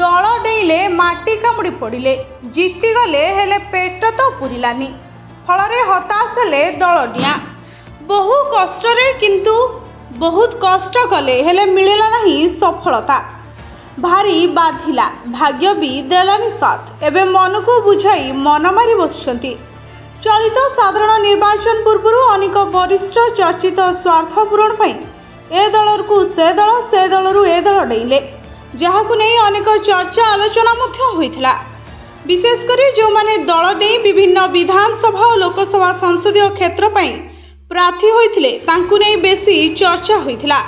दल डेइले माटी कामुड़ी पड़े जीतीगले हेले पेट तो पूरिलानी फल हताश हेले दलडिया बहु कष्ट किंतु बहुत कष्ट कले हेले मिलला नहीं सफलता भारी बाधिला भाग्य भी देलानी साथ एवं मन को बुझाई मन मारी बसुंट चलित साधारण निर्वाचन पूर्व अनेक वरिष्ठ चर्चित स्वार्थ पूरण ए दल को से दलू ए दल डेइले जहाकु नहीं अनेक चर्चा आलोचना होइथिला। विशेषकर जो माने दल डेई विभिन्न विधानसभा और लोकसभा संसदीय क्षेत्र पई प्रार्थी होइथिले तांकु नहीं बेसी चर्चा होइथिला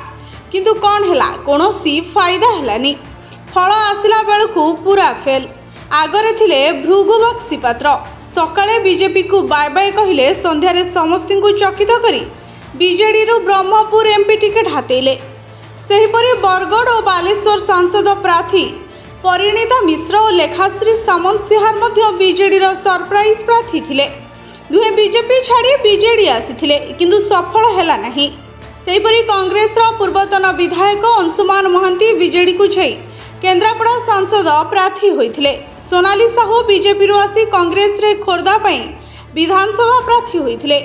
किंतु कौन हैला कोनोसी फायदा हैलानी फल आसिला बेलकु पूरा फेल आगरे थिले भृगु बक्सी पात्र सकाळे बीजेपी को बाय बाय कहिले संध्यारे समस्ती को चकित करी बीजेडी रु ब्रह्मपुर एमपी टिकेट हातेले सेहिपरि बरगढ़ और बालेश्वर सांसद प्रार्थी परिणीता मिश्र और लेखाश्री सामंतसिहार मध्य बीजेडी रो सरप्राइज प्रार्थी थिले दुहे बीजेपी छाड़ी बीजेडी आसीथिले किंतु सफल हैला नहीं। सेहिपरि कांग्रेस रो पूर्वतन विधायक अंशुमान महांती बीजेडी को छई केन्द्रापड़ा सांसद प्रार्थी होइथिले सोनाली साहू बीजेपी रो आसी कांग्रेस रे खोर्धा पई विधानसभा प्रार्थी होइथिले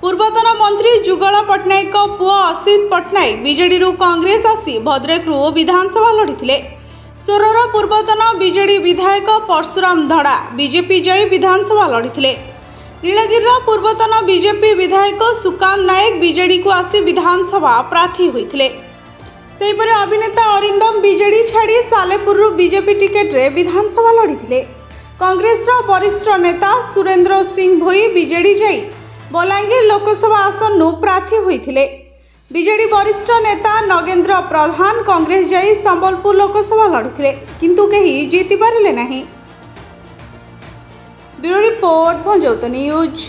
पूर्वतन मंत्री जुगल पट्टनायक पुआ असित पट्टनायक बीजेडी रु कांग्रेस आसी भद्रक रु विधानसभा लड़िथिले सोरर पूर्वतन बीजेडी विधायक परशुराम धड़ा बीजेपी जय विधानसभा लड़िथिले नीलगिरी पूर्वतन बीजेपी विधायक सुकांत नायक बीजेडी को आसी विधानसभा प्रार्थी होइथिले सेहिपरि अभिनेता अरिंदम बीजेडी छाड़ी सालेपुर बीजेपी टिकेट रे विधानसभा लड़िथिले कांग्रेस रो वरिष्ठ नेता सुरेंद्र सिंह भोई बीजेडी जय बलांगीर लोकसभा आसन प्रार्थी होइथिले बीजेडी वरिष्ठ नेता नगेंद्र प्रधान कांग्रेस जाई संबलपुर लोकसभा लड़िथिले किंतु केही जीति पारिले नाही। ब्यूरो रिपोर्ट भंजौत न्यूज।